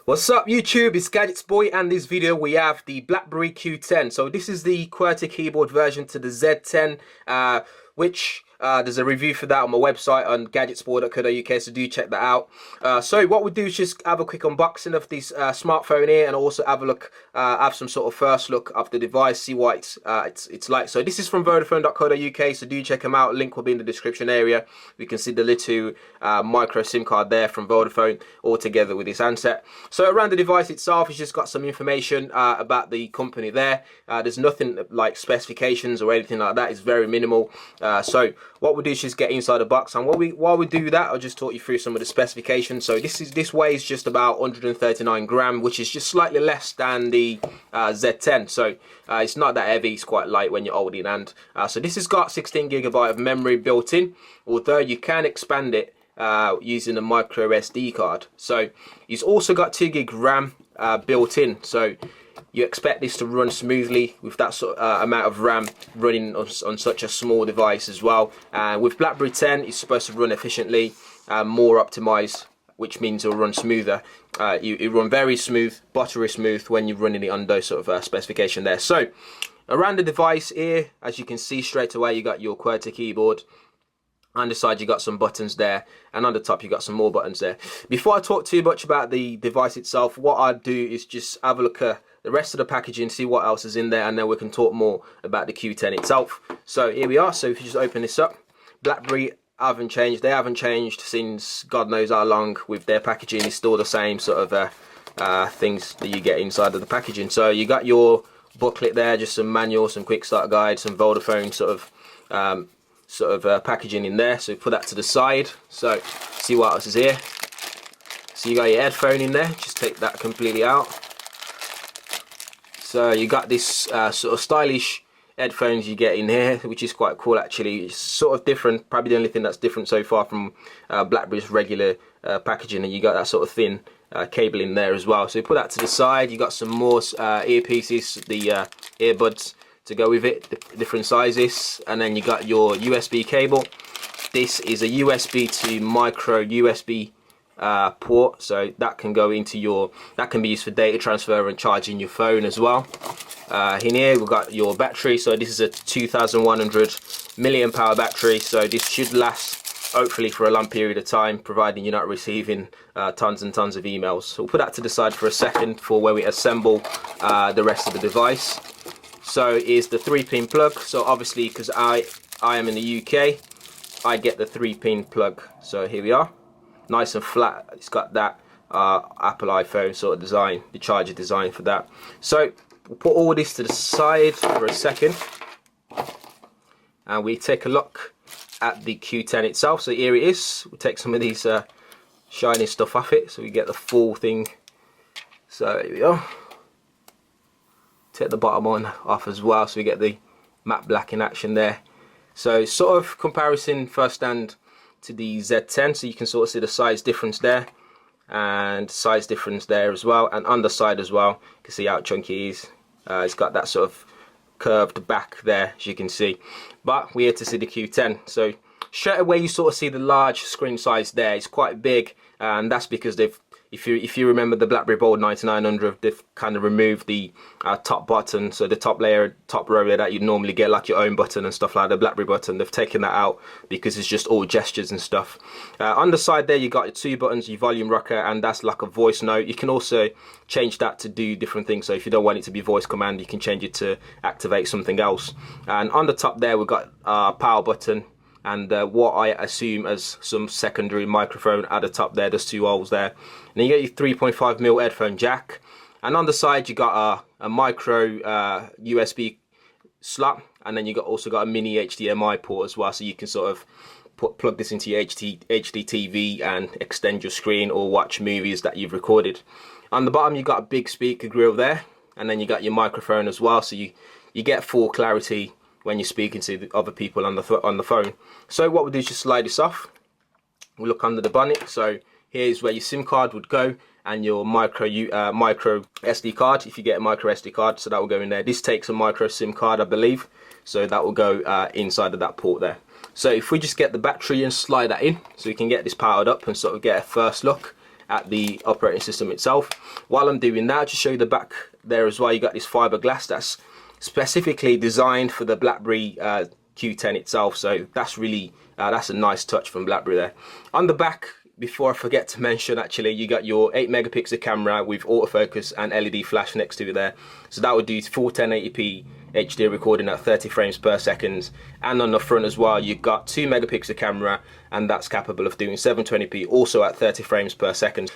What's up YouTube, it's GadgetsBoy, and this video we have the Blackberry Q10. So this is the QWERTY keyboard version to the Z10, which there's a review for that on my website on GadgetsBoy.co.uk, so do check that out. So what we do is just have a quick unboxing of this smartphone here, and also have a look, have some sort of first look of the device, see what it's like. So this is from Vodafone.co.uk, so do check them out. Link will be in the description area. We can see the little micro SIM card there from Vodafone, all together with this handset. So around the device itself, it's just got some information about the company there. There's nothing like specifications or anything like that. It's very minimal. So what we'll do is just get inside the box, and while we do that, I'll just talk you through some of the specifications. So this weighs just about 139 gram, which is just slightly less than the Z10. So it's not that heavy. It's quite light when you're holding in hand. So this has got 16 gigabyte of memory built in, although you can expand it using a micro SD card. So it's also got 2 gig RAM built in. So you expect this to run smoothly with that sort of amount of RAM running on such a small device as well. With Blackberry 10, it's supposed to run efficiently, more optimized, which means it'll run smoother. It run very smooth, buttery smooth when you're running it on those sort of specification there. So around the device here, as you can see straight away, you got your QWERTY keyboard. On the side you got some buttons there, and on the top you got some more buttons there. Before I talk too much about the device itself, what I'd do is just have a look at the rest of the packaging, see what else is in there, and then we can talk more about the Q10 itself. So here we are. So if you just open this up, Blackberry haven't changed. They haven't changed since God knows how long with their packaging. It's still the same sort of things that you get inside of the packaging. So you got your booklet there, just some manual, some quick start guide, some Vodafone sort of packaging in there. So put that to the side. So see what else is here. So you got your headphone in there, just take that completely out. So you got this sort of stylish headphones you get in here, which is quite cool actually. It's sort of different, probably the only thing that's different so far from Blackberry's regular packaging, and you got that sort of thin cable in there as well. So you put that to the side. You got some more earpieces, the earbuds to go with it, the different sizes, and then you got your USB cable. This is a USB to micro USB port, so that can go into that can be used for data transfer and charging your phone as well. In here we've got your battery. So this is a 2100 milliamp hour battery, so this should last hopefully for a long period of time, providing you're not receiving tons and tons of emails. So we'll put that to the side for a second for where we assemble the rest of the device. So is the 3-pin plug. So obviously, because I am in the UK, I get the 3-pin plug. So here we are, nice and flat. It's got that Apple iPhone sort of design, the charger design for that. So we'll put all this to the side for a second, and we take a look at the Q10 itself. So here it is. We'll take some of these shiny stuff off it, so we get the full thing. So here we are. Take the bottom one off as well, so we get the matte black in action there. So sort of comparison first hand to the Z10, so you can sort of see the size difference there, and size difference there as well, and on the side as well, you can see how chunky it is. It's got that sort of curved back there, as you can see. But we're here to see the Q10. So straight away you sort of see the large screen size there. It's quite big, and that's because they've, if you remember the Blackberry Bold 9900, they've kind of removed the top button, so the top layer, top row that you'd normally get, like your own button and stuff like the Blackberry button. They've taken that out because it's just all gestures and stuff. On the side there you got your 2 buttons, your volume rocker, and that's like a voice note. You can also change that to do different things. So if you don't want it to be voice command, you can change it to activate something else. And on the top there we've got a power button, and what I assume as some secondary microphone at the top there. There's 2 holes there. And then you get your 3.5mm headphone jack, and on the side you got a micro USB slot, and then you also got a mini HDMI port as well, so you can sort of plug this into your HD TV and extend your screen or watch movies that you've recorded. On the bottom you got a big speaker grill there, and then you got your microphone as well, so you get full clarity when you're speaking to the other people on the phone. So what we'll do is just slide this off. We'll look under the bonnet. So here's where your SIM card would go, and your micro SD card, if you get a micro SD card, so that will go in there. This takes a micro SIM card, I believe, so that will go inside of that port there. So if we just get the battery and slide that in, so we can get this powered up and sort of get a first look at the operating system itself. While I'm doing that, just show you the back there as well. You got this fiberglass that's specifically designed for the Blackberry Q10 itself. So that's really that's a nice touch from Blackberry there. On the back, before I forget to mention, actually, you got your 8 megapixel camera with autofocus and LED flash next to it there. So that would do full 1080p HD recording at 30 frames per second. And on the front as well, you've got 2 megapixel camera, and that's capable of doing 720p also at 30 frames per second.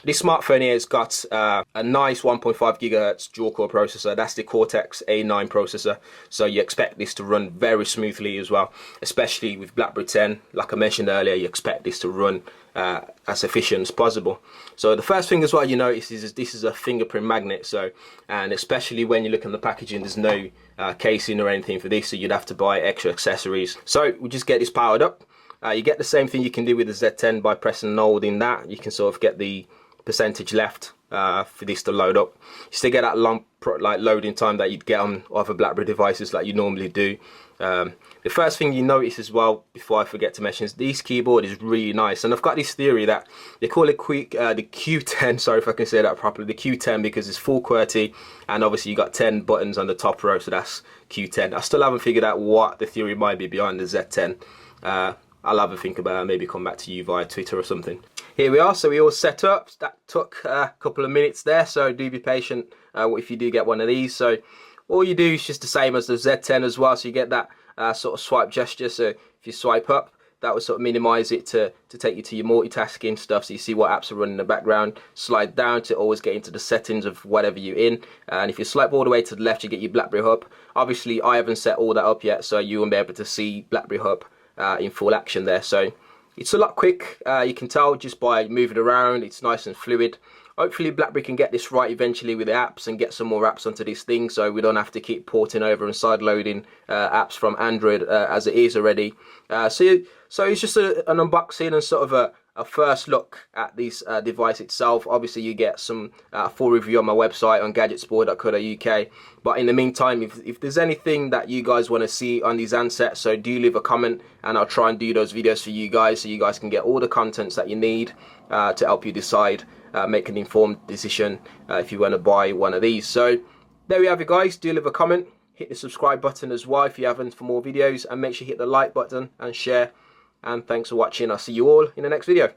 This smartphone here has got a nice 1.5 gigahertz dual core processor. That's the Cortex A9 processor. So you expect this to run very smoothly as well, especially with Blackberry 10. Like I mentioned earlier, you expect this to run as efficient as possible. So the first thing as well you notice is this is a fingerprint magnet. So, and especially when you look on the packaging, there's no casing or anything for this, so you'd have to buy extra accessories. So we just get this powered up. You get the same thing you can do with the Z10 by pressing and holding that. You can sort of get the percentage left for this to load up. You still get that long loading time that you'd get on other Blackberry devices like you normally do. The first thing you notice as well, before I forget to mention, is this keyboard is really nice. And I've got this theory that they call it the Q10, sorry if I can say that properly, the Q10, because it's full QWERTY, and obviously you got 10 buttons on the top row, so that's Q10. I still haven't figured out what the theory might be behind the Z10. I'll have a think about it, maybe come back to you via Twitter or something. Here we are, so we all set up. That took a couple of minutes there, so do be patient if you do get one of these. So all you do is just the same as the Z10 as well, so you get that sort of swipe gesture. So if you swipe up, that will sort of minimize it to take you to your multitasking stuff, so you see what apps are running in the background. Slide down to always get into the settings of whatever you're in, and if you swipe all the way to the left, you get your Blackberry Hub. Obviously I haven't set all that up yet, so you won't be able to see Blackberry Hub in full action there. So it's a lot quick, you can tell just by moving around. It's nice and fluid. Hopefully Blackberry can get this right eventually with the apps and get some more apps onto this thing, so we don't have to keep porting over and side loading apps from Android as it is already. So it's just an unboxing and sort of a first look at this device itself. Obviously you get some full review on my website on GadgetsBoy.co.uk. But in the meantime, if there's anything that you guys want to see on these handsets, so do leave a comment and I'll try and do those videos for you guys, so you guys can get all the contents that you need to help you decide, make an informed decision if you want to buy one of these. So there we have it, guys. Do leave a comment, hit the subscribe button as well if you haven't for more videos, and make sure you hit the like button and share. And thanks for watching. I'll see you all in the next video.